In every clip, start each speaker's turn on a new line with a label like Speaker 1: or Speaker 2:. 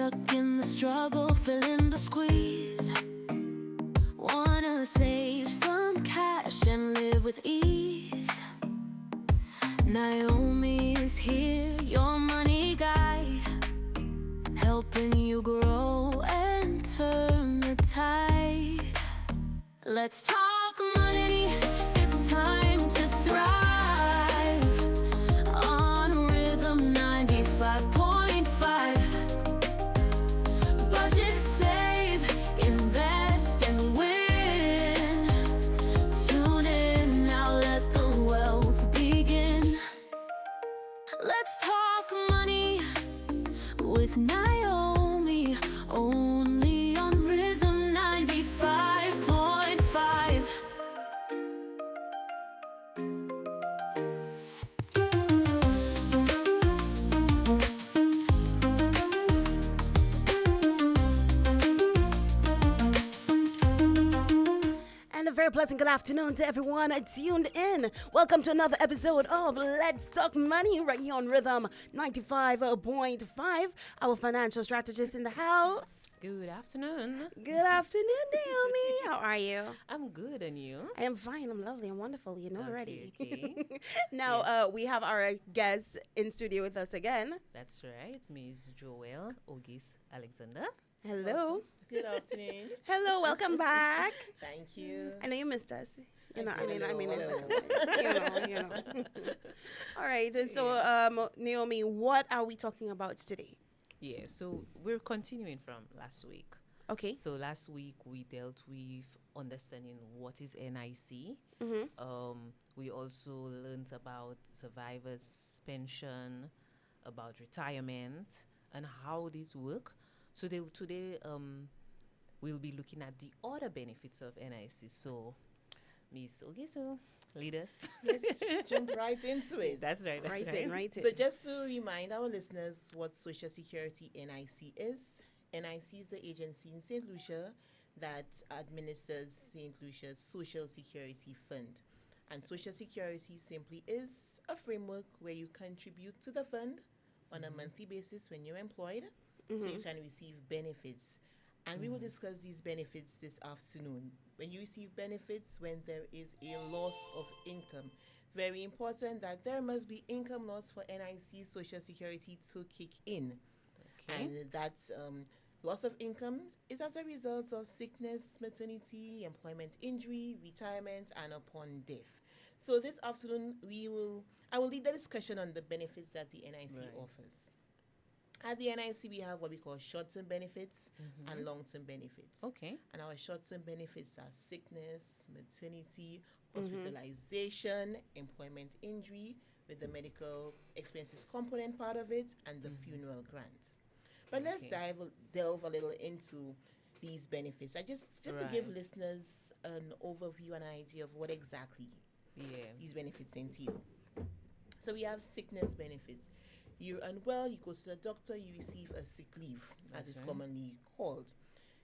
Speaker 1: stuck in the struggle, feeling the squeeze. Wanna save some cash and live with ease. Naomi is here, your money guide, helping you grow and turn the tide. Let's talk money, it's time to thrive on Rhythm 95.5. Budget, save, invest and win. Tune in, now let the wealth begin. Let's talk money with Naomi, only on Rhythm 95.5.
Speaker 2: And a very pleasant good afternoon to everyone tuned in. Welcome to another episode of Let's Talk Money right here on Rhythm 95.5. Our financial strategist in the house.
Speaker 3: Good afternoon.
Speaker 2: Good afternoon, Naomi. How are you?
Speaker 3: I'm good, and you?
Speaker 2: I am fine. I'm lovely. I'm wonderful. You know already.
Speaker 3: Okay.
Speaker 2: Now, we have our guest in studio with us again.
Speaker 3: That's right, Ms. Joelle Ogis Alexander.
Speaker 2: Hello.
Speaker 4: Good afternoon.
Speaker 2: Hello. Welcome back.
Speaker 4: Thank you.
Speaker 2: I know you missed us. You know,
Speaker 4: I did a little.
Speaker 2: you know. All right. And so, Naomi, what are we talking about today?
Speaker 3: Yeah, so we're continuing from last week.
Speaker 2: Okay.
Speaker 3: So last week we dealt with understanding what is NIC. We also learned about survivors' pension, about retirement, and how these work. So today we'll be looking at the other benefits of NIC. So, Ms. Ogiso, lead us.
Speaker 4: Let's jump right into it.
Speaker 3: That's right.
Speaker 2: Right in.
Speaker 4: So just to remind our listeners what Social Security NIC is. NIC is the agency in Saint Lucia that administers Saint Lucia's Social Security Fund. And Social Security simply is a framework where you contribute to the fund on a monthly basis when you're employed, so you can receive benefits. And we will discuss these benefits this afternoon. When you receive benefits, when there is a loss of income, very important that there must be income loss for NIC Social Security to kick in.
Speaker 3: Okay.
Speaker 4: And that loss of income is as a result of sickness, maternity, employment injury, retirement, and upon death. So this afternoon, I will lead the discussion on the benefits that the NIC offers. At the NIC, we have what we call short-term benefits and long-term benefits.
Speaker 3: Okay.
Speaker 4: And our short-term benefits are sickness, maternity, hospitalization, employment injury, with the medical expenses component part of it, and the funeral grant. But let's delve a little into these benefits. Just to give listeners an overview, an idea of what exactly these benefits entail. So we have sickness benefits. You're unwell, you go to the doctor, you receive a sick leave, as it's commonly called.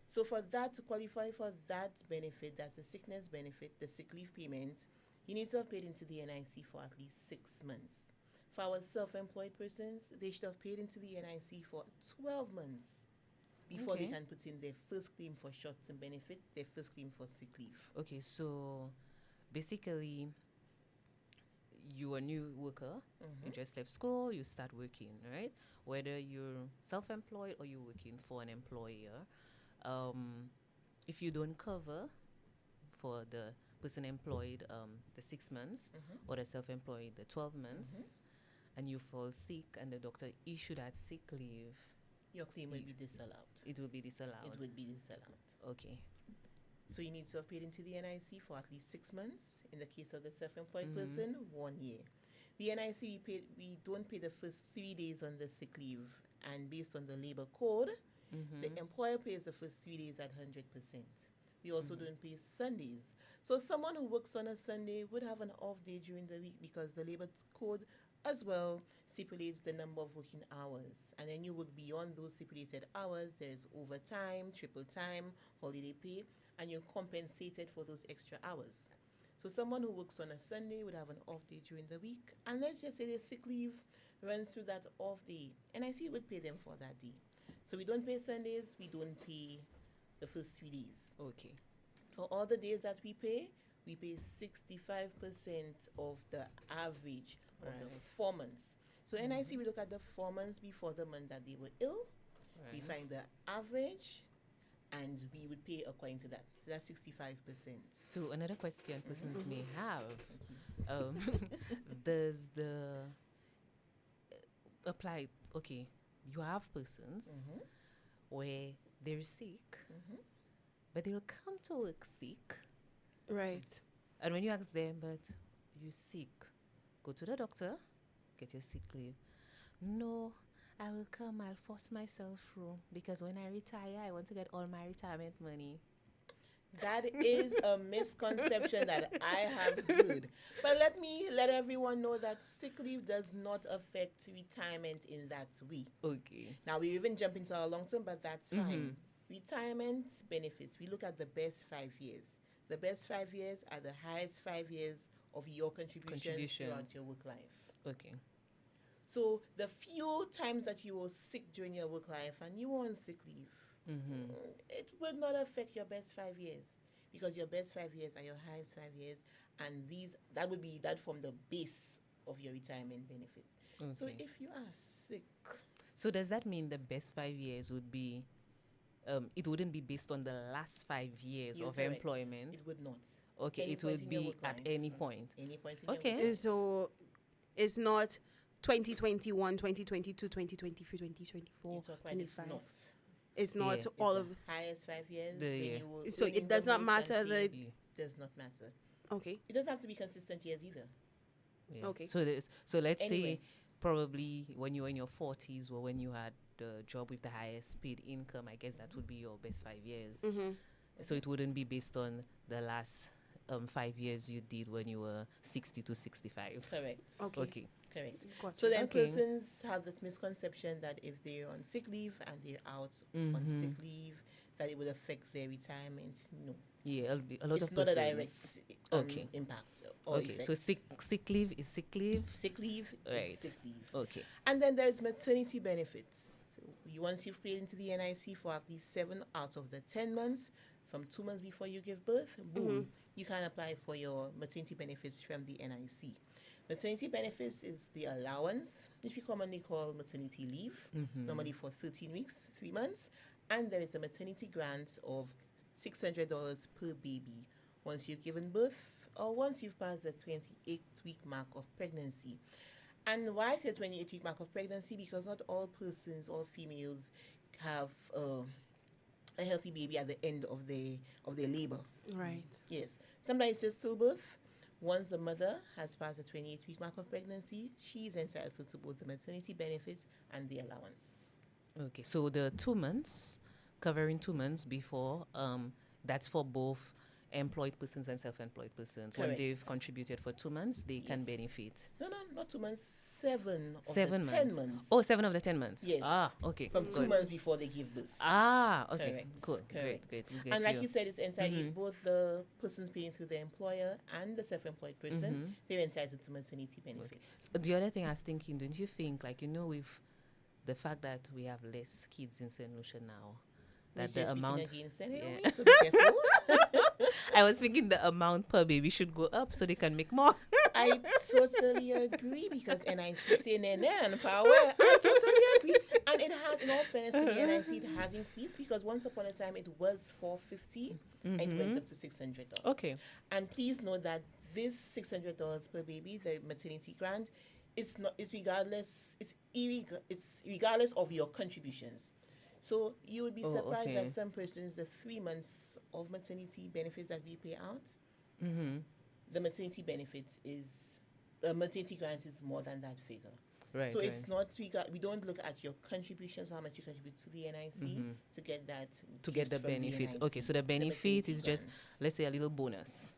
Speaker 4: So for that, to qualify for that benefit, that's the sickness benefit, the sick leave payment, you need to have paid into the NIC for at least 6 months. For our self-employed persons, they should have paid into the NIC for 12 months before they can put in their first claim for short-term benefit, their first claim for sick leave.
Speaker 3: Okay, so basically, you're a new worker, you just left school, you start working, right? Whether you're self-employed or you're working for an employer, if you don't cover for the person employed the 6 months or the self-employed the 12 months, and you fall sick and the doctor issued that sick leave,
Speaker 4: your claim will be disallowed.
Speaker 3: it will be disallowed.
Speaker 4: It would be disallowed.
Speaker 3: Okay.
Speaker 4: So you need to have paid into the NIC for at least 6 months. In the case of the self-employed person, 1 year. The NIC, we don't pay the first 3 days on the sick leave. And based on the labor code, the employer pays the first 3 days at 100%. We also don't pay Sundays. So someone who works on a Sunday would have an off day during the week because the labor code as well stipulates the number of working hours. And then you work beyond those stipulated hours. There's overtime, triple time, holiday pay, and you're compensated for those extra hours. So someone who works on a Sunday would have an off day during the week. And let's just say their sick leave runs through that off day. NIC would pay them for that day. So we don't pay Sundays, we don't pay the first 3 days.
Speaker 3: Okay.
Speaker 4: For all the days that we pay 65% of the average of the
Speaker 3: Right.
Speaker 4: 4 months. So NIC, we look at the 4 months before the month that they were ill. We
Speaker 3: Right.
Speaker 4: find the average, and we would pay according to that. So that's 65%.
Speaker 3: So another question persons may have, um, does the apply? Okay, you have persons where they're sick, but they'll come to work sick,
Speaker 2: Right.
Speaker 3: and when you ask them, but you sick, go to the doctor, get your sick leave. No, I will come. I'll force myself through because when I retire, I want to get all my retirement money.
Speaker 4: That is a misconception that I have heard. But let me let everyone know that sick leave does not affect retirement in that way.
Speaker 3: Okay.
Speaker 4: Now, we even jump into our long term, but that's fine. Retirement benefits, we look at the best 5 years. The best 5 years are the highest 5 years of your contributions throughout your work life.
Speaker 3: Okay.
Speaker 4: So the few times that you were sick during your work life and you were on sick leave, it would not affect your best 5 years, because your best 5 years are your highest 5 years, and that would be that from the base of your retirement benefit. So
Speaker 3: Okay.
Speaker 4: if you are sick,
Speaker 3: So does that mean the best 5 years would be, it wouldn't be based on the last 5 years
Speaker 4: you're
Speaker 3: of
Speaker 4: correct.
Speaker 3: employment?
Speaker 4: It would not.
Speaker 3: Okay,
Speaker 4: Any
Speaker 3: it
Speaker 4: point
Speaker 3: would
Speaker 4: in your
Speaker 3: be
Speaker 4: work
Speaker 3: at
Speaker 4: life.
Speaker 3: any point.
Speaker 4: Any point in
Speaker 3: Okay.
Speaker 4: your work life.
Speaker 2: So it's not 2021, 2022, 2023, 2024,
Speaker 4: It's not quite, it's
Speaker 2: 25.
Speaker 4: not.
Speaker 2: It's not
Speaker 3: Yeah.
Speaker 2: all
Speaker 4: It's
Speaker 2: of.
Speaker 4: the highest 5 years.
Speaker 3: The
Speaker 4: when
Speaker 3: year.
Speaker 4: you were
Speaker 2: So it
Speaker 4: earning
Speaker 2: does
Speaker 4: the
Speaker 2: not
Speaker 4: most
Speaker 2: matter
Speaker 4: and
Speaker 2: the-
Speaker 4: paid does not matter.
Speaker 2: Okay.
Speaker 4: It doesn't have to be consistent years either.
Speaker 3: Yeah.
Speaker 2: Okay.
Speaker 3: So let's
Speaker 4: Anyway.
Speaker 3: say probably when you were in your 40s or when you had the job with the highest paid income, I guess that would be your best 5 years. So it wouldn't be based on the last 5 years you did when you were 60 to 65.
Speaker 4: Correct.
Speaker 2: Okay.
Speaker 3: Okay.
Speaker 4: Correct.
Speaker 2: Gotcha.
Speaker 4: So then
Speaker 3: Okay.
Speaker 4: persons have the misconception that if they're on sick leave and they're out on sick leave, that it would affect their retirement. No.
Speaker 3: Yeah, a lot
Speaker 4: It's
Speaker 3: of
Speaker 4: not a
Speaker 3: persons.
Speaker 4: direct
Speaker 3: Okay.
Speaker 4: impact or
Speaker 3: Okay, so
Speaker 4: effect.
Speaker 3: sick leave is sick leave.
Speaker 4: Sick leave
Speaker 3: Right.
Speaker 4: is sick leave.
Speaker 3: Okay.
Speaker 4: And then there's maternity benefits. Once you've paid into the NIC for at least 7 out of the 10 months, from 2 months before you give birth, boom, you can apply for your maternity benefits from the NIC. Maternity benefits is the allowance, which we commonly call maternity leave, normally for 13 weeks, 3 months. And there is a maternity grant of $600 per baby once you've given birth or once you've passed the 28-week mark of pregnancy. And why I say 28-week mark of pregnancy? Because not all persons, all females, have a healthy baby at the end of their labor.
Speaker 2: Right.
Speaker 4: Yes. Sometimes it's stillbirth. Once the mother has passed the 28-week mark of pregnancy, she is entitled to both the maternity benefits and the allowance.
Speaker 3: Okay. So the 2 months, covering 2 months before, that's for both employed persons and self-employed persons. When
Speaker 4: Correct.
Speaker 3: they've contributed for 2 months, they can
Speaker 4: Yes.
Speaker 3: benefit.
Speaker 4: No, not 2 months, 7 of
Speaker 3: 7
Speaker 4: the
Speaker 3: months.
Speaker 4: 10 months.
Speaker 3: Oh, 7 of the 10 months.
Speaker 4: Yes.
Speaker 3: Ah, okay.
Speaker 4: From 2
Speaker 3: good.
Speaker 4: months before they give birth.
Speaker 3: Ah, okay.
Speaker 4: Correct.
Speaker 3: Cool.
Speaker 4: Correct.
Speaker 3: Great. We get
Speaker 4: And like you said, it's entitled both the persons paying through the employer and the self-employed person, they're entitled to maternity benefits.
Speaker 3: The other thing I was thinking, don't you think, like, with the fact that we have less kids in Saint Lucia now, that the amount.
Speaker 4: Against
Speaker 3: Yeah.
Speaker 4: Naomi, so be careful.
Speaker 3: I was thinking the amount per baby should go up so they can make more.
Speaker 4: I totally agree, because NIC say and power. I totally agree. And it has, in all fairness to the NIC, it has increased, because once upon a time it was $450 and it went up to $600.
Speaker 3: Okay.
Speaker 4: And please know that this $600 per baby, the maternity grant, it's regardless of your contributions. So you would be
Speaker 3: Oh,
Speaker 4: surprised
Speaker 3: okay.
Speaker 4: that some persons, the 3 months of maternity benefits that we pay out, the maternity maternity grant is more than that figure.
Speaker 3: Right.
Speaker 4: So it's not, we don't look at your contributions, how much you contribute to the NIC to get that.
Speaker 3: to get the
Speaker 4: gift from
Speaker 3: benefit.
Speaker 4: NIC.
Speaker 3: Okay, so the benefit
Speaker 4: maternity
Speaker 3: is just,
Speaker 4: grants.
Speaker 3: let's say, a little bonus.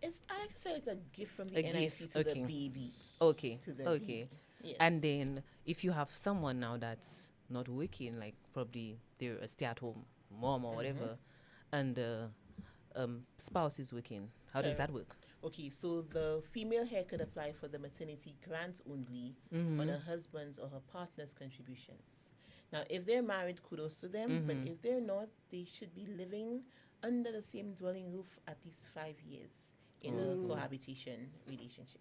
Speaker 4: I like to say it's a gift from the
Speaker 3: A
Speaker 4: NIC
Speaker 3: gift,
Speaker 4: to
Speaker 3: okay.
Speaker 4: the baby.
Speaker 3: Okay.
Speaker 4: To the
Speaker 3: Okay.
Speaker 4: baby. Yes.
Speaker 3: And then if you have someone now that's not working, like probably they're a stay-at-home mom or whatever, and the spouse is working, how does that work?
Speaker 4: Okay, so the female here could apply for the maternity grant only on her husband's or her partner's contributions. Now, if they're married, kudos to them. But if they're not, they should be living under the same dwelling roof at least 5 years in a cohabitation relationship.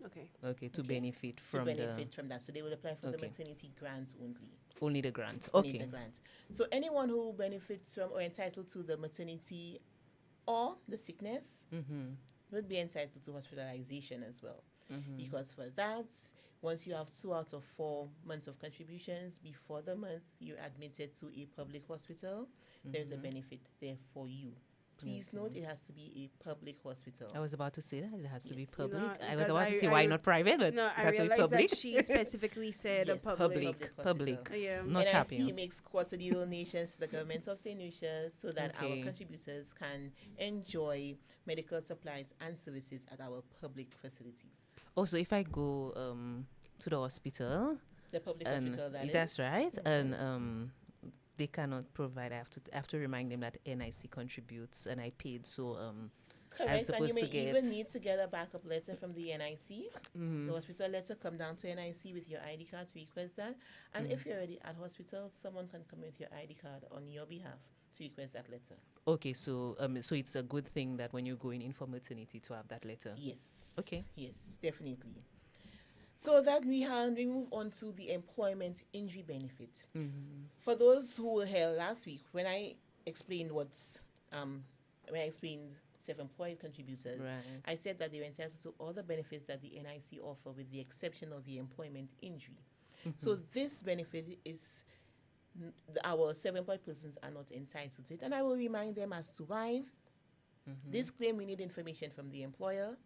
Speaker 2: Okay.
Speaker 3: Okay, to
Speaker 4: Okay.
Speaker 3: benefit
Speaker 4: To
Speaker 3: from
Speaker 4: benefit from that. So they will apply for the
Speaker 3: Okay.
Speaker 4: maternity grants only.
Speaker 3: only the grant.
Speaker 4: Only
Speaker 3: Okay.
Speaker 4: the grant. So anyone who benefits from or entitled to the maternity or the sickness would be entitled to hospitalization as well. Because for that, once you have 2 out of 4 months of contributions before the month you're admitted to a public hospital, there's a benefit there for you. Please note it has to be a public hospital.
Speaker 3: I was about to say that it has to be
Speaker 4: Yes.
Speaker 3: public.
Speaker 2: No,
Speaker 3: I was
Speaker 2: because
Speaker 3: about to say
Speaker 2: I
Speaker 3: why not private, but
Speaker 2: No,
Speaker 3: it
Speaker 2: I
Speaker 3: has to be
Speaker 2: realized
Speaker 3: public.
Speaker 2: that she specifically said a
Speaker 4: Yes,
Speaker 2: public.
Speaker 3: Public.
Speaker 4: hospital.
Speaker 2: Yeah.
Speaker 3: Not happy.
Speaker 4: NIC makes quarterly donations to the government of Saint Lucia so that our
Speaker 3: Okay.
Speaker 4: contributors can enjoy medical supplies and services at our public facilities.
Speaker 3: Also, if I go to the hospital,
Speaker 4: The public
Speaker 3: and
Speaker 4: hospital, that
Speaker 3: that's
Speaker 4: is.
Speaker 3: right, and they cannot provide. I have to remind them that NIC contributes, and I paid. So
Speaker 4: Correct, and you
Speaker 3: supposed
Speaker 4: may
Speaker 3: to get-
Speaker 4: even need to get a backup letter from the NIC. The hospital letter, come down to NIC with your ID card to request that. And if you're already at hospital, someone can come with your ID card on your behalf to request that letter.
Speaker 3: okay, so so it's a good thing that when you're going in for maternity to have that letter.
Speaker 4: Yes.
Speaker 3: Okay.
Speaker 4: Yes, definitely. So that we move on to the employment injury benefit. For those who were here last week, when I explained self-employed contributors,
Speaker 3: Right.
Speaker 4: I said that they were entitled to all the benefits that the NIC offer with the exception of the employment injury. So this benefit is our self-employed persons are not entitled to it, and I will remind them as to why. This claim, we need information from the employer,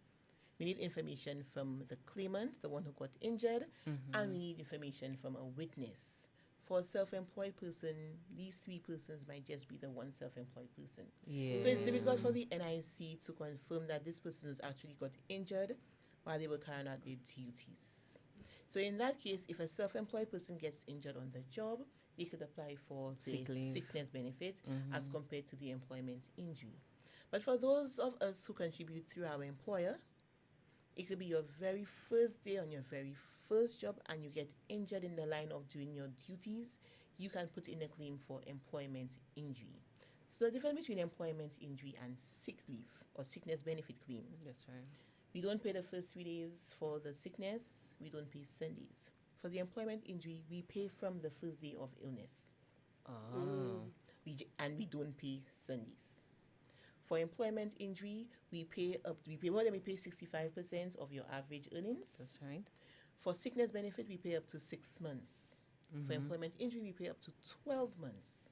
Speaker 4: we need information from the claimant, the one who got injured, and we need information from a witness. For a self-employed person, these 3 persons might just be the one self-employed person.
Speaker 3: Yeah.
Speaker 4: So it's difficult for the NIC to confirm that this person has actually got injured while they were carrying out their duties. So in that case, if a self-employed person gets injured on the job, they could apply for the
Speaker 3: Sick leave.
Speaker 4: sickness benefit as compared to the employment injury. But for those of us who contribute through our employer, it could be your very first day on your very first job and you get injured in the line of doing your duties, you can put in a claim for employment injury. So the difference between employment injury and sick leave or sickness benefit claim.
Speaker 3: That's right.
Speaker 4: We don't pay the first 3 days for the sickness, we don't pay Sundays. For the employment injury, we pay from the first day of illness.
Speaker 3: Oh.
Speaker 4: We don't pay Sundays. For employment injury, we pay more than 65% of your average earnings.
Speaker 3: That's right.
Speaker 4: For sickness benefit, we pay up to 6 months. For employment injury, we pay up to 12 months.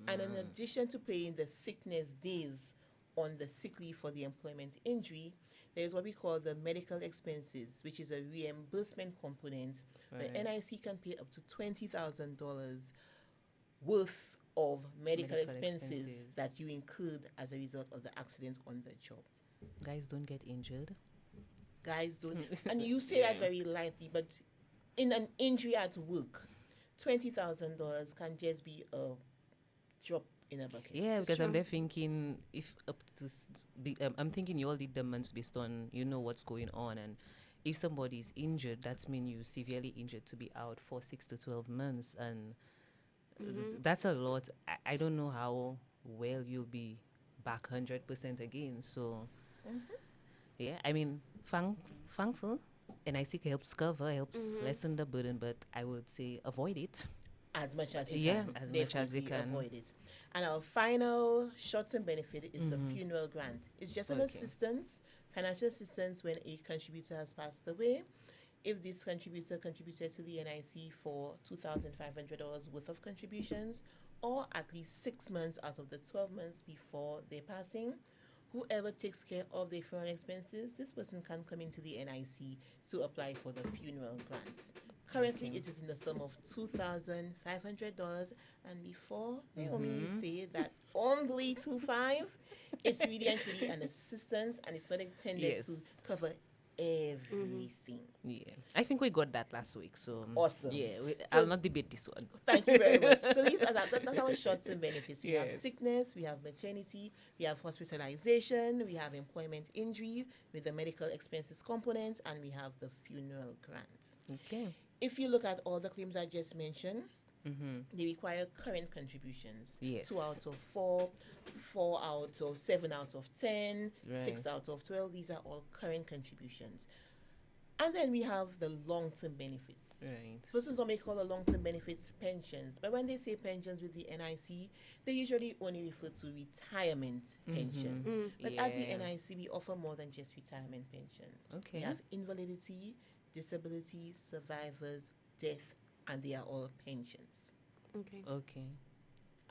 Speaker 4: And in addition to paying the sickness days on the sick leave for the employment injury, there is what we call the medical expenses, which is a reimbursement component where
Speaker 3: Right.
Speaker 4: NIC can pay up to $20,000 worth of medical expenses that you incurred as a result of the accident on the job.
Speaker 3: Guys, don't get injured.
Speaker 4: Guys don't, and you say that very lightly, but in an injury at work, $20,000 can just be a drop in a bucket.
Speaker 3: Yeah, because I'm
Speaker 2: Sure.
Speaker 3: there thinking if up to I'm thinking you all did the months based on what's going on, and if somebody is injured, that's mean you severely injured to be out for 6 to 12 months, and that's a lot. I don't know how well you'll be back 100% again. So yeah, I mean, thankful, and I think helps lessen the burden, but I would say avoid it.
Speaker 4: As much as you
Speaker 3: Yeah,
Speaker 4: can.
Speaker 3: as much as you
Speaker 4: Definitely
Speaker 3: can.
Speaker 4: avoid it. And our final short-term benefit is the funeral grant. It's just an
Speaker 3: Okay.
Speaker 4: financial assistance when a contributor has passed away. If this contributor contributed to the NIC for $2,500 worth of contributions, or at least 6 months out of the 12 months before their passing, whoever takes care of their funeral expenses, this person can come into the NIC to apply for the funeral grant. Currently, it is in the sum of $2,500, and before Naomi say that only 2,500, it's really and truly an assistance, and it's not intended to
Speaker 3: Yes.
Speaker 4: cover everything.
Speaker 3: Yeah, I think we got that last week. So
Speaker 4: Awesome.
Speaker 3: Yeah,
Speaker 4: So-
Speaker 3: I'll not debate this one.
Speaker 4: Thank you very much. So that's our short-term benefits. We have
Speaker 3: Yes.
Speaker 4: sickness, we have maternity, we have hospitalization, we have employment injury with the medical expenses component, and we have the funeral grant.
Speaker 3: Okay.
Speaker 4: If you look at all the claims I just mentioned, they require current contributions.
Speaker 3: Yes.
Speaker 4: 2 out of 4, 4 out of 7 out of 10, 6
Speaker 3: Right.
Speaker 4: out of 12. These are all current contributions. And then we have the long-term benefits.
Speaker 3: Right.
Speaker 4: Persons don't make all the long-term benefits pensions, but when they say pensions with the NIC, they usually only refer to retirement pension. But at the
Speaker 3: Yeah.
Speaker 4: NIC, we offer more than just retirement pension.
Speaker 3: Okay.
Speaker 4: We have invalidity, disability, survivors, death, and they are all pensions.
Speaker 2: Okay.
Speaker 3: Okay.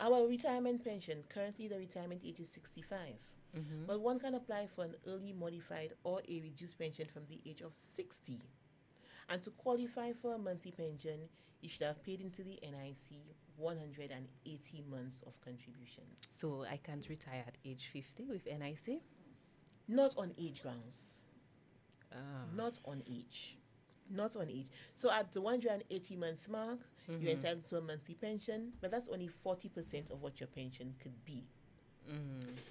Speaker 4: Our retirement pension, currently the retirement age is 65. But one can apply for an early modified or a reduced pension from the age of 60. And to qualify for a monthly pension, you should have paid into the NIC 180 months of contributions.
Speaker 3: So I can't retire at age 50 with NIC?
Speaker 4: Not on age grounds.
Speaker 3: Ah.
Speaker 4: Not on age. Not on age. So at the 180 month mark, you're entitled to a monthly pension, but that's only 40% of what your pension could be.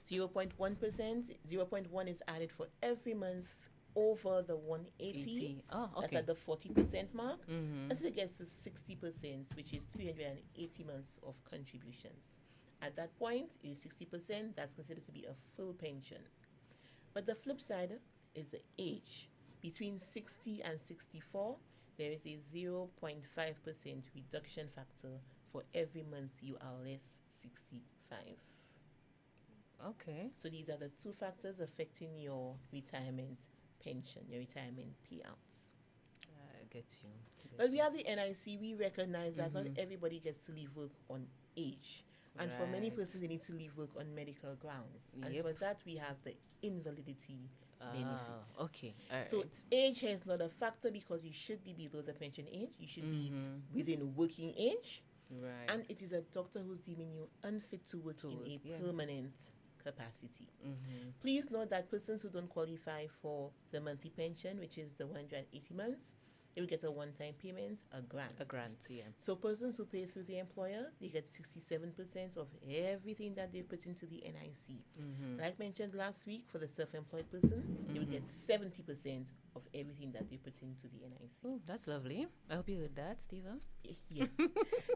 Speaker 4: 0.1%, 0.1 is added for every month over the 180.
Speaker 3: 80. Oh,
Speaker 4: That's
Speaker 3: okay.
Speaker 4: at the 40% mark. Until it gets to 60%, which is 380 months of contributions. At that point, it is 60%. That's considered to be a full pension. But the flip side is the age. Between 60 and 64, there is a 0.5% reduction factor for every month you are less 65.
Speaker 3: Okay.
Speaker 4: So these are the two factors affecting your retirement pension, your retirement payouts.
Speaker 3: I get you.
Speaker 4: But we have the NIC, we recognize that not everybody gets to leave work on age. And for many
Speaker 3: Right.
Speaker 4: persons, they need to leave work on medical grounds. And
Speaker 3: Yep.
Speaker 4: for that, we have the invalidity benefit.
Speaker 3: Okay. All right.
Speaker 4: So age is not a factor because you should be below the pension age. You should be within working age.
Speaker 3: right.
Speaker 4: And it is a doctor who's deeming you unfit to work in a
Speaker 3: yeah.
Speaker 4: permanent capacity. Please note that persons who don't qualify for the monthly pension, which is the 180 months, they will get a one-time payment, a grant.
Speaker 3: A grant, yeah.
Speaker 4: So persons who pay through the employer, they get 67% of everything that they've put into the NIC. Like mentioned last week, for the self-employed person, they will get 70% of everything that they put into the NIC.
Speaker 3: Oh, that's lovely. I hope you heard that, Stephen.
Speaker 4: Yes.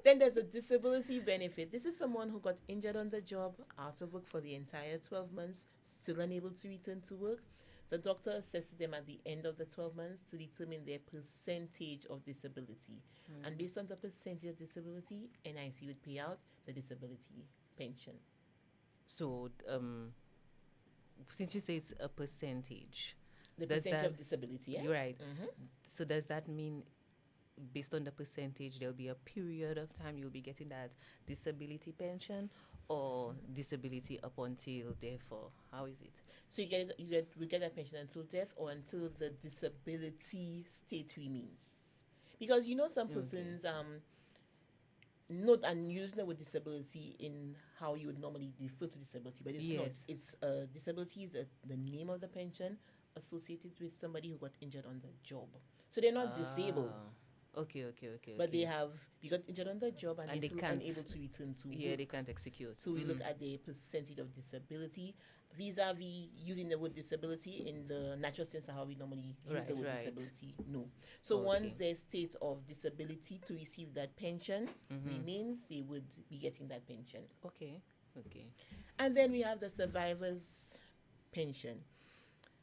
Speaker 4: Then there's a disability benefit. This is someone who got injured on the job, out of work for the entire 12 months, still unable to return to work. The doctor assesses them at the end of the 12 months to determine their percentage of disability. And based on the percentage of disability, NIC would pay out the disability pension.
Speaker 3: So, since you say it's a percentage,
Speaker 4: The
Speaker 3: Does
Speaker 4: percentage
Speaker 3: that-
Speaker 4: of disability, yeah?
Speaker 3: you're right. So does that mean, based on the percentage, there'll be a period of time you'll be getting that disability pension, or disability up until therefore? How is it?
Speaker 4: So we get that pension until death or until the disability state remains. Because some persons note and use the word disability in how you would normally refer to disability, but it's not.
Speaker 3: Yes.
Speaker 4: It's disability is the name of the pension associated with somebody who got injured on the job. So they're not disabled,
Speaker 3: Okay.
Speaker 4: but they got injured on the job and
Speaker 3: And
Speaker 4: they're
Speaker 3: they
Speaker 4: still
Speaker 3: can't-
Speaker 4: unable to return to
Speaker 3: Yeah,
Speaker 4: work.
Speaker 3: they can't execute.
Speaker 4: So we look at the percentage of disability vis-a-vis using the word disability in the natural sense of how we normally use the word
Speaker 3: Right.
Speaker 4: disability. No. So once
Speaker 3: Okay.
Speaker 4: their state of disability to receive that pension remains, they would be getting that pension.
Speaker 3: Okay.
Speaker 4: And then we have the survivor's pension.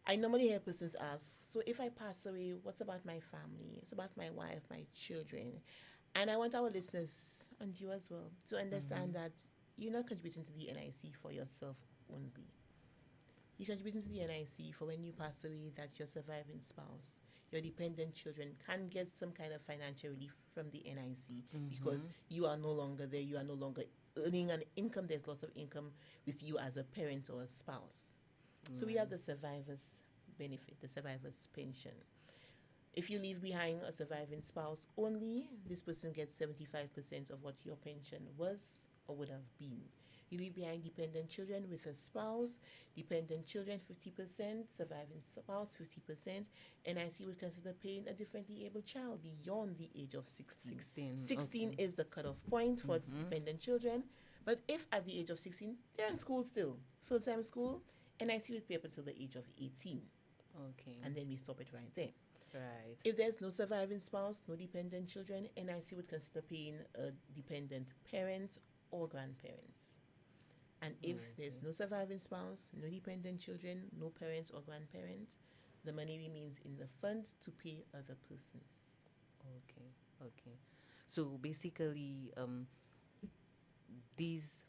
Speaker 4: I normally hear persons ask, so if I pass away, what's about my family? It's about my wife, my children. And I want our listeners, and you as well, to understand that you're not contributing to the NIC for yourself only. You're contributing to the NIC for when you pass away, that your surviving spouse, your dependent children can get some kind of financial relief from the NIC because you are no longer there, you are no longer earning an income, there's lots of income with you as a parent or a spouse. So we have the survivor's benefit, the survivor's pension. If you leave behind a surviving spouse only, this person gets 75% of what your pension was or would have been. You leave behind dependent children with a spouse, dependent children 50%, surviving spouse 50%, NIC would consider paying a differently able child beyond the age of 16. 16 is the cutoff point for dependent children, but if at the age of 16, they're in school still, full-time school, NIC would pay up until the age of 18.
Speaker 3: Okay.
Speaker 4: And then we stop it right there.
Speaker 3: Right.
Speaker 4: If there's no surviving spouse, no dependent children, NIC would consider paying a dependent parent or grandparents. And if there's no surviving spouse, no dependent children, no parents or grandparents, the money remains in the fund to pay other persons.
Speaker 3: Okay. Okay. So basically, these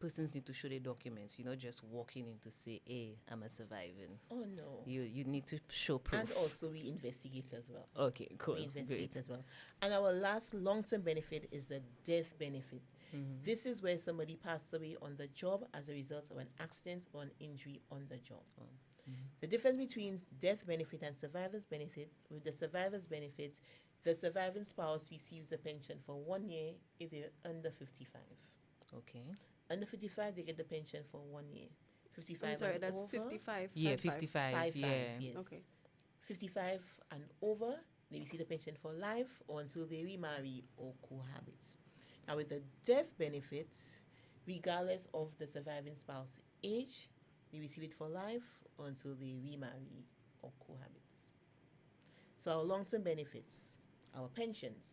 Speaker 3: persons need to show their documents. You're not just walking in to say, "Hey, I'm a surviving."
Speaker 4: Oh no.
Speaker 3: You need to show proof.
Speaker 4: And also we investigate as well.
Speaker 3: Okay, cool.
Speaker 4: We investigate
Speaker 3: Great.
Speaker 4: as well. And our last long-term benefit is the death benefit. This is where somebody passed away on the job as a result of an accident or an injury on the job. The difference between death benefit and survivor's benefit, with the survivor's benefit, the surviving spouse receives the pension for 1 year if they're under 55.
Speaker 3: Okay.
Speaker 4: Under 55, they get the pension for 1 year. 55
Speaker 2: I'm sorry,
Speaker 4: and
Speaker 2: that's
Speaker 4: over,
Speaker 2: 55.
Speaker 3: Yeah,
Speaker 2: 55.
Speaker 3: 55.
Speaker 4: 55,
Speaker 3: Yeah.
Speaker 4: yes.
Speaker 2: Okay.
Speaker 4: 55 and over, they receive the pension for life or until they remarry or cohabit. Now, with the death benefits, regardless of the surviving spouse age, they receive it for life or until they remarry or cohabit. So our long-term benefits, our pensions,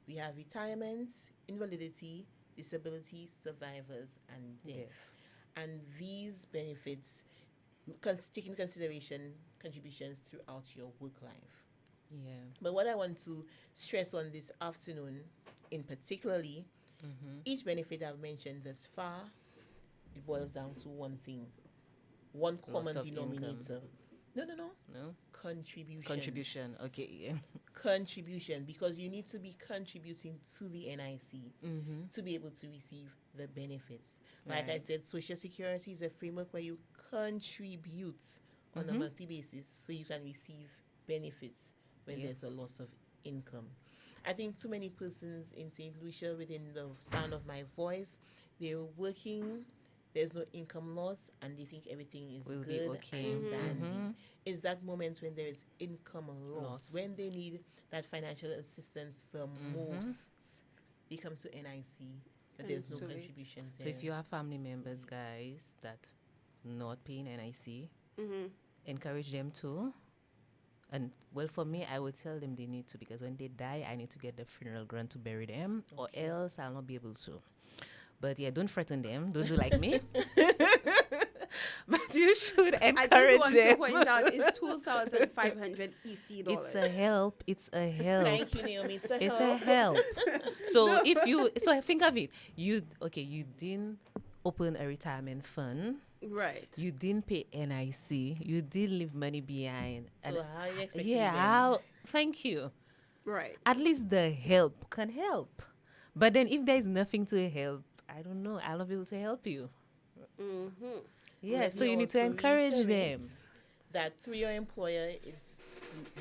Speaker 4: we have retirement, invalidity, disability, survivors, and death. And these benefits take into consideration contributions throughout your work life.
Speaker 3: Yeah.
Speaker 4: But what I want to stress on this afternoon, in particularly, each benefit I've mentioned thus far, it boils down to one thing, one common
Speaker 3: of
Speaker 4: denominator. No.
Speaker 3: No?
Speaker 4: Contribution.
Speaker 3: Contribution. Okay. Yeah.
Speaker 4: Contribution, because you need to be contributing to the NIC to be able to receive the benefits. Like I
Speaker 3: Right.
Speaker 4: said, Social Security is a framework where you contribute on a monthly basis so you can receive benefits when
Speaker 3: Yeah.
Speaker 4: there's a loss of income. I think too many persons in Saint Lucia, within the sound of my voice, they're working, there's no income loss, and they think everything is
Speaker 3: Will be
Speaker 4: good
Speaker 3: okay.
Speaker 4: and dandy. It's that moment when there is income loss,
Speaker 3: Loss.
Speaker 4: when they need that financial assistance the most, they come to NIC, but
Speaker 2: And
Speaker 4: there's
Speaker 2: it's
Speaker 4: no
Speaker 2: too late.
Speaker 4: contributions
Speaker 3: So
Speaker 4: there.
Speaker 3: if you have family members, guys, that not paying NIC, encourage them to. And well, for me, I would tell them they need to, because when they die, I need to get the funeral grant to bury them, or else I'll not be able to. But yeah, don't threaten them. Don't do like me. But you should
Speaker 2: I just
Speaker 3: encourage
Speaker 2: want
Speaker 3: them.
Speaker 2: to point out it's 2,500 EC dollars.
Speaker 3: It's a help. It's a help.
Speaker 4: Thank you, Naomi. It's a
Speaker 3: It's
Speaker 4: help.
Speaker 3: a help. So if you, so think of it, you didn't open a retirement fund,
Speaker 2: Right.
Speaker 3: you didn't pay NIC, you didn't leave money behind. And
Speaker 4: So how are you expecting
Speaker 3: yeah,
Speaker 4: them?
Speaker 3: how? Thank you.
Speaker 2: Right.
Speaker 3: At least the help can help. But then if there's nothing to help, I don't know, I'll not be able to help you. Yeah,
Speaker 4: Let
Speaker 3: so
Speaker 4: me
Speaker 3: you need to
Speaker 4: also
Speaker 3: encourage
Speaker 4: reiterate
Speaker 3: them.
Speaker 4: that through your employer, it's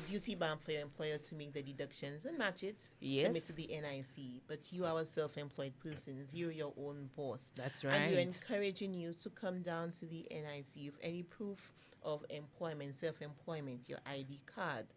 Speaker 4: duty bound for your employer to make the deductions and match it. Submit
Speaker 3: Yes.
Speaker 4: to the NIC. But you are self-employed persons. You're your own boss.
Speaker 3: That's
Speaker 4: And we're
Speaker 3: right.
Speaker 4: encouraging you to come down to the NIC with any proof of employment, self-employment, your ID card.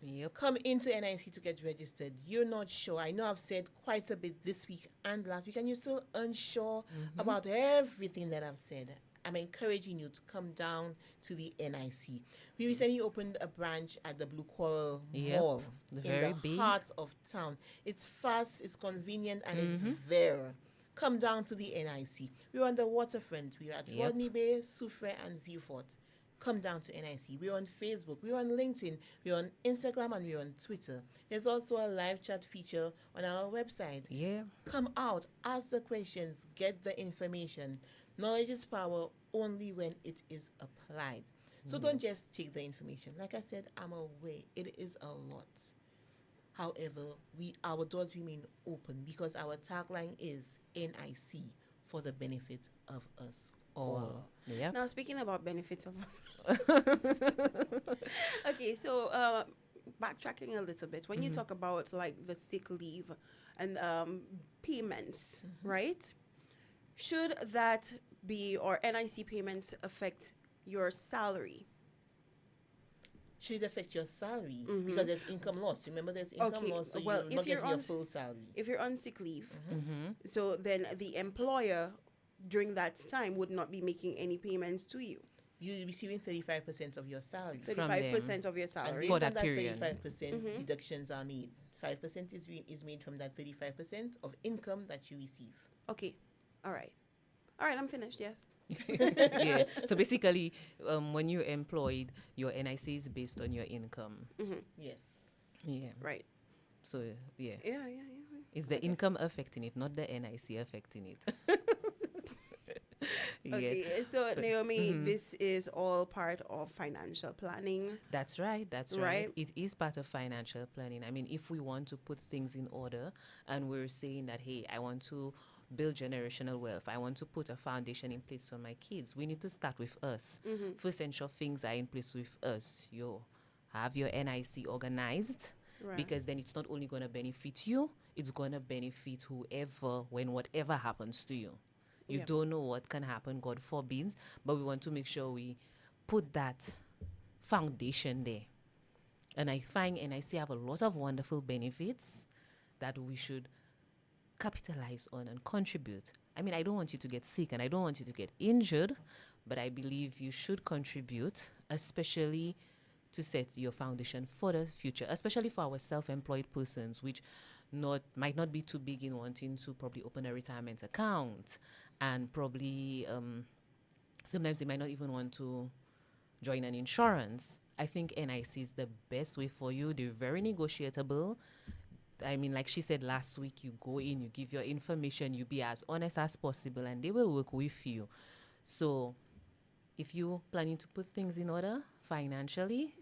Speaker 3: Yep.
Speaker 4: Come into NIC to get registered. You're not sure. I know I've said quite a bit this week and last week, and you're still unsure about everything that I've said. I'm encouraging you to come down to the NIC. We recently opened a branch at the Blue Coral
Speaker 3: Yep,
Speaker 4: Mall
Speaker 3: the
Speaker 4: in
Speaker 3: very
Speaker 4: the
Speaker 3: big.
Speaker 4: heart of town. It's fast, it's convenient, and it's there. Come down to the NIC. We're on the waterfront. We're at
Speaker 3: Yep.
Speaker 4: Rodney Bay, Soufre, and Viewfort. Come down to NIC. We're on Facebook, we're on LinkedIn, we're on Instagram, and we're on Twitter. There's also a live chat feature on our website.
Speaker 3: Yeah.
Speaker 4: Come out, ask the questions, get the information. Knowledge is power only when it is applied. So don't just take the information. Like I said, I'm aware it is a lot. However, our doors remain open because our tagline is NIC for the benefit of us all.
Speaker 3: Yeah.
Speaker 2: Now, speaking about benefits of okay, so backtracking a little bit, when you talk about like the sick leave and payments, right? Should that be, or NIC payments affect your salary?
Speaker 4: Should it affect your salary? Because there's income loss. Remember, there's income
Speaker 2: Okay,
Speaker 4: loss, so
Speaker 2: well,
Speaker 4: you're
Speaker 2: if
Speaker 4: not
Speaker 2: you're
Speaker 4: getting your
Speaker 2: on-
Speaker 4: full salary.
Speaker 2: If you're on sick leave, so then the employer during that time would not be making any payments to you.
Speaker 4: you're receiving 35% of your salary.
Speaker 2: 35% of your
Speaker 4: And
Speaker 2: salary.
Speaker 4: based
Speaker 3: For
Speaker 4: on
Speaker 3: that
Speaker 4: that
Speaker 3: period.
Speaker 4: 35%, deductions are made. 5% is made from that 35% of income that you receive.
Speaker 2: Okay. All right. All right, I'm finished. Yes.
Speaker 3: Yeah. So basically, when you're employed, your NIC is based on your income.
Speaker 4: Yes.
Speaker 3: Yeah.
Speaker 2: Right.
Speaker 3: So yeah,
Speaker 2: Yeah.
Speaker 3: it's the income affecting it, not the NIC affecting it. Yeah.
Speaker 2: Okay. So Naomi, this is all part of financial planning.
Speaker 3: That's right. That's
Speaker 2: Right.
Speaker 3: right. It is part of financial planning. I mean, if we want to put things in order and we're saying that, hey, I want to build generational wealth, I want to put a foundation in place for my kids, we need to start with us. First, ensure things are in place with us. You have your NIC organized,
Speaker 2: Right.
Speaker 3: because then it's not only going to benefit you, it's going to benefit whoever when whatever happens to you. You
Speaker 2: Yeah.
Speaker 3: don't know what can happen, God forbid, but we want to make sure we put that foundation there. And I find NIC have a lot of wonderful benefits that we should capitalize on and contribute. I mean, I don't want you to get sick and I don't want you to get injured, but I believe you should contribute, especially to set your foundation for the future, especially for our self-employed persons, which might not be too big in wanting to probably open a retirement account, and probably sometimes they might not even want to join an insurance. I think NIC is the best way for you. They're very negotiable. I mean, like she said last week, you go in, you give your information, you be as honest as possible, and they will work with you. So if you're planning to put things in order financially,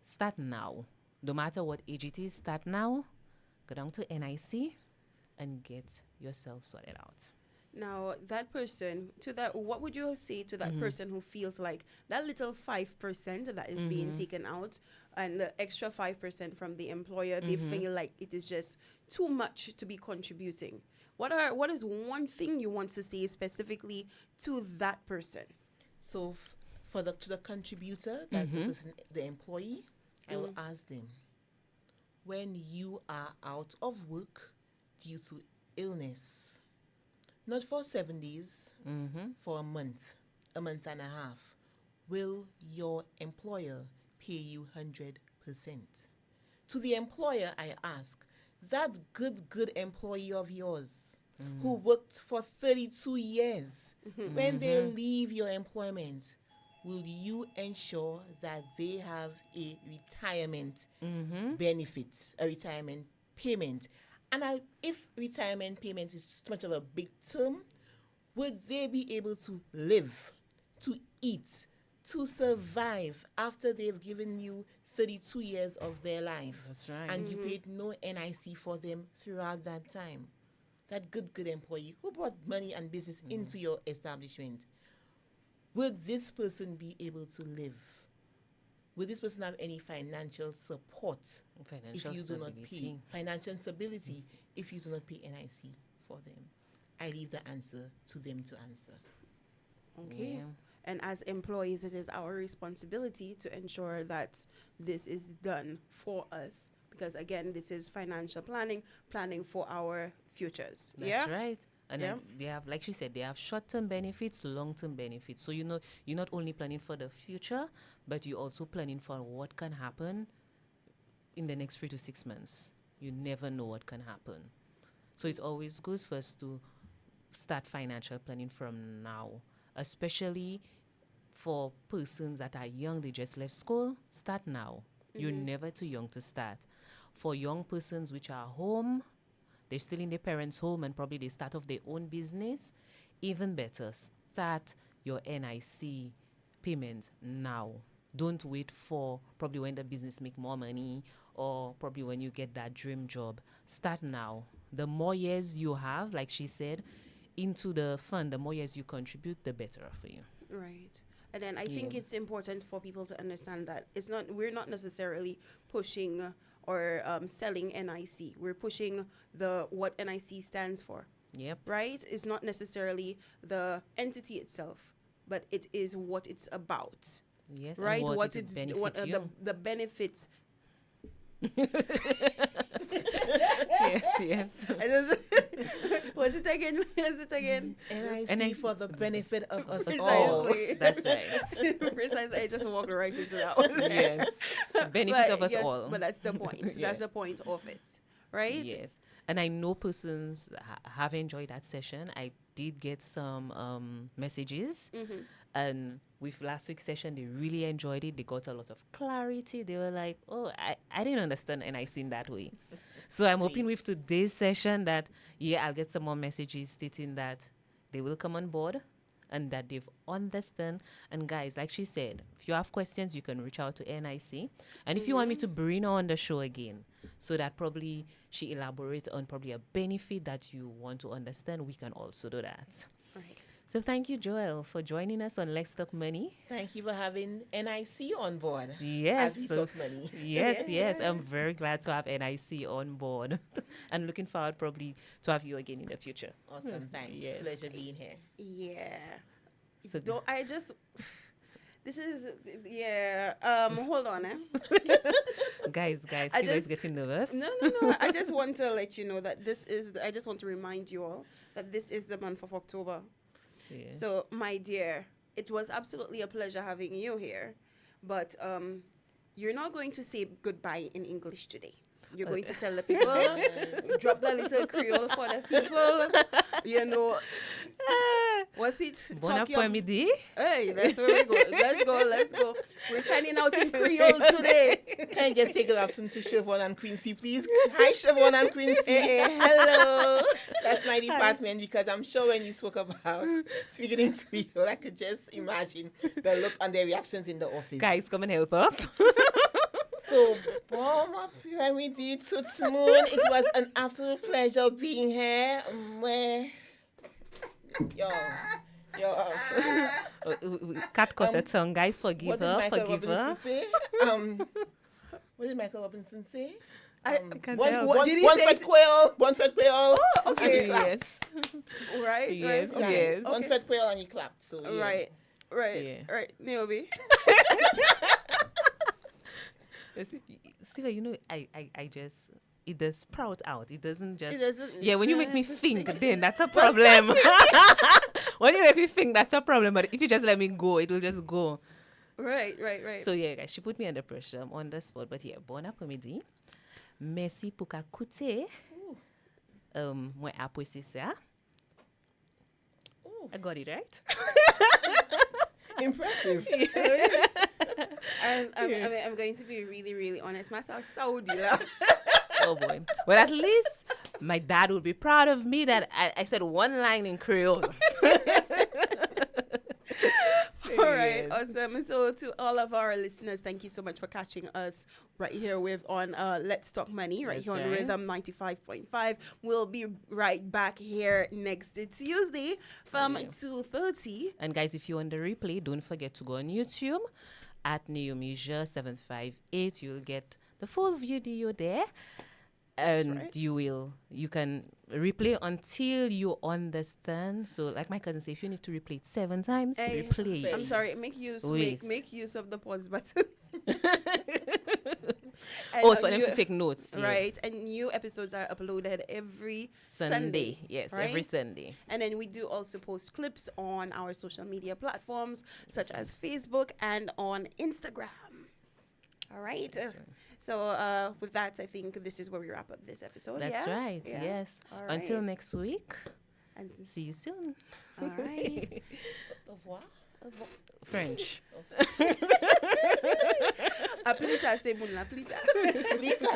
Speaker 3: start now. No matter what age it is, start now. Go down to NIC and get yourself sorted out.
Speaker 2: Now, that person, what would you say to that person who feels like that little 5% that is being taken out and the extra 5% from the employer, they feel like it is just too much to be contributing? What is one thing you want to say specifically to that person?
Speaker 4: So to the contributor, that's the person, the employee, I will ask them, when you are out of work due to illness, not for 7 days, for a month and a half, will your employer pay you 100%? To the employer, I ask, that good employee of yours who worked for 32 years, when they leave your employment, will you ensure that they have a retirement benefit, a retirement payment? And if retirement payment is too much of a big term, would they be able to live, to eat, to survive after they've given you 32 years of their life?
Speaker 3: That's right.
Speaker 4: And you paid no NIC for them throughout that time. That good employee who brought money and business into your establishment, would this person be able to live? Will this person have any financial support
Speaker 3: Financial
Speaker 4: if you do not
Speaker 3: stability.
Speaker 4: pay? Financial stability if you do not pay NIC for them? I leave the answer to them to answer.
Speaker 2: Okay.
Speaker 3: Yeah.
Speaker 2: And as employees, it is our responsibility to ensure that this is done for us. Because again, this is financial planning for our futures.
Speaker 3: That's right. And
Speaker 2: Yeah.
Speaker 3: they have, like she said, they have short-term benefits, long-term benefits. So, you're not only planning for the future, but you're also planning for what can happen in the next 3 to 6 months. You never know what can happen. So it's always good for us to start financial planning from now, especially for persons that are young, they just left school. Start now. You're never too young to start. For young persons which are home, they're still in their parents' home and probably they start off their own business, even better, start your NIC payment now. Don't wait for probably when the business make more money or probably when you get that dream job. Start now. The more years you have, like she said, into the fund, the more years you contribute, the better for you.
Speaker 2: Right. And then I think it's important for people to understand that we're not necessarily pushing or selling NIC. We're pushing what NIC stands for.
Speaker 3: Yep.
Speaker 2: Right? It's not necessarily the entity itself, but it is what it's about.
Speaker 3: Yes.
Speaker 2: Right?
Speaker 3: And
Speaker 2: What
Speaker 3: it
Speaker 2: it's
Speaker 3: benefit
Speaker 2: what
Speaker 3: you.
Speaker 2: the benefits.
Speaker 3: Yes.
Speaker 2: what What's it again? What's it again?
Speaker 4: NIC for the benefit of us all.
Speaker 2: Precisely.
Speaker 3: That's right.
Speaker 2: Precisely. I just walked right into that one.
Speaker 3: Yes. Benefit
Speaker 2: But
Speaker 3: of us
Speaker 2: yes,
Speaker 3: all.
Speaker 2: But that's the point.
Speaker 3: Yeah.
Speaker 2: That's the point of it, right?
Speaker 3: Yes. And I know persons have enjoyed that session. I did get some messages.
Speaker 2: Mm-hmm.
Speaker 3: And with last week's session, they really enjoyed it. They got a lot of clarity. They were like, oh, I didn't understand NIC in that way. So I'm hoping with today's session that, I'll get some more messages stating that they will come on board and that they've understand. And guys, like she said, if you have questions, you can reach out to NIC. And if you want me to bring her on the show again, so that probably she elaborates on probably a benefit that you want to understand, we can also do that.
Speaker 2: Right.
Speaker 3: So thank you, Joel, for joining us on Let's Talk Money.
Speaker 4: Thank you for having NIC on board.
Speaker 3: Yes.
Speaker 4: As we
Speaker 3: so-
Speaker 4: talk money.
Speaker 3: Yes. I'm very glad to have NIC on board and looking forward probably to have you again in the future.
Speaker 4: Awesome. Thanks.
Speaker 3: Yes.
Speaker 4: Pleasure being here.
Speaker 2: Yeah.
Speaker 3: So
Speaker 2: Don't I just this is hold on,
Speaker 3: guys,
Speaker 2: I
Speaker 3: Steve is
Speaker 2: just-
Speaker 3: getting nervous.
Speaker 2: No. I just want to let you know that I just want to remind you all that this is the month of October.
Speaker 3: Yeah.
Speaker 2: So, my dear, it was absolutely a pleasure having you here. But you're not going to say goodbye in English today. You're going to tell the people, drop the little Creole for the people. You know, what's it?
Speaker 3: Bon
Speaker 2: Talk your-
Speaker 3: après-midi.
Speaker 2: Hey, that's where we go. Let's go. We're signing out in Creole today.
Speaker 4: Can you just take a option to Siobhan and Quincy, please? Hi, Siobhan and Quincy.
Speaker 2: Hello.
Speaker 4: That's my department, because I'm sure when you spoke about speaking in Creole, I could just imagine the look on their reactions in the office.
Speaker 3: Guys, come and help her.
Speaker 4: So, bon après-midi, tout le monde. It was an absolute pleasure being here.
Speaker 3: Cut her tongue, guys. Forgive
Speaker 4: What did
Speaker 3: her.
Speaker 4: Michael
Speaker 3: Forgive her.
Speaker 4: Robinson say? What did Michael Robinson say?
Speaker 3: Can't
Speaker 4: One,
Speaker 3: tell.
Speaker 4: one,
Speaker 2: did he
Speaker 4: one
Speaker 2: say?
Speaker 4: fed quail, one fed quail.
Speaker 2: Okay.
Speaker 3: Yes.
Speaker 2: Right.
Speaker 3: Yes.
Speaker 2: Right.
Speaker 3: Yes.
Speaker 4: One fed quail and he clapped. So yeah.
Speaker 2: Right.
Speaker 3: Yeah.
Speaker 2: Right. Naomi.
Speaker 3: Steve, you know, I just, it does sprout out. It doesn't just.
Speaker 2: It doesn't.
Speaker 3: Yeah, when you make me think, then that's a problem. When you make me think, that's a problem. But if you just let me go, it will just go.
Speaker 2: Right.
Speaker 3: So yeah, guys, she put me under pressure. I'm on the spot. But yeah, bon après-midi. Merci pour écouter. Moi apprécie ça. I got it right.
Speaker 4: Impressive.
Speaker 2: I'm going to be really, really honest. Myself, Saudi.
Speaker 3: Oh boy. Well, at least my dad would be proud of me that I said one line in Creole.
Speaker 2: All right,
Speaker 3: Yes.
Speaker 2: awesome. So to all of our listeners, thank you so much for catching us right here on Let's Talk Money, right
Speaker 3: That's
Speaker 2: here on
Speaker 3: right.
Speaker 2: Rhythm 95.5. We'll be right back here next Tuesday from
Speaker 3: Okay.
Speaker 2: 2:30.
Speaker 3: And guys, if you're on the replay, don't forget to go on YouTube at Naomi 758. You'll get the full video there. And
Speaker 2: right.
Speaker 3: you can replay until you understand. So like my cousin said, if you need to replay it 7 times,
Speaker 2: Hey,
Speaker 3: replay
Speaker 2: I'm
Speaker 3: it.
Speaker 2: sorry, make use of the pause button. And,
Speaker 3: For them to take notes. yeah.
Speaker 2: Right, and new episodes are uploaded every
Speaker 3: Sunday. Yes, every
Speaker 2: right?
Speaker 3: Sunday.
Speaker 2: And then we do also post clips on our social media platforms, such as Facebook and on Instagram. All right. So with that, I think this is where we wrap up this episode.
Speaker 3: That's
Speaker 2: yeah?
Speaker 3: right.
Speaker 2: Yeah.
Speaker 3: Yes.
Speaker 2: All
Speaker 3: Until
Speaker 2: right.
Speaker 3: next week.
Speaker 2: And
Speaker 3: See you soon.
Speaker 2: all right.
Speaker 4: Au revoir.
Speaker 3: French.
Speaker 2: Aplita, c'est bon, aplita.
Speaker 4: Lisa.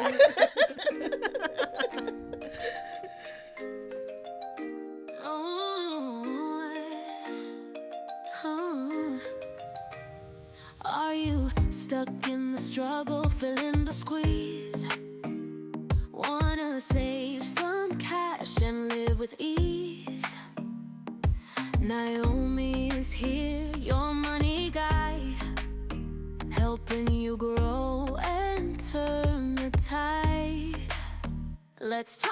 Speaker 1: Are you stuck in the struggle, feeling the squeeze? Wanna save some cash and live with ease? Naomi is here, your money guide, helping you grow and turn the tide. Let's talk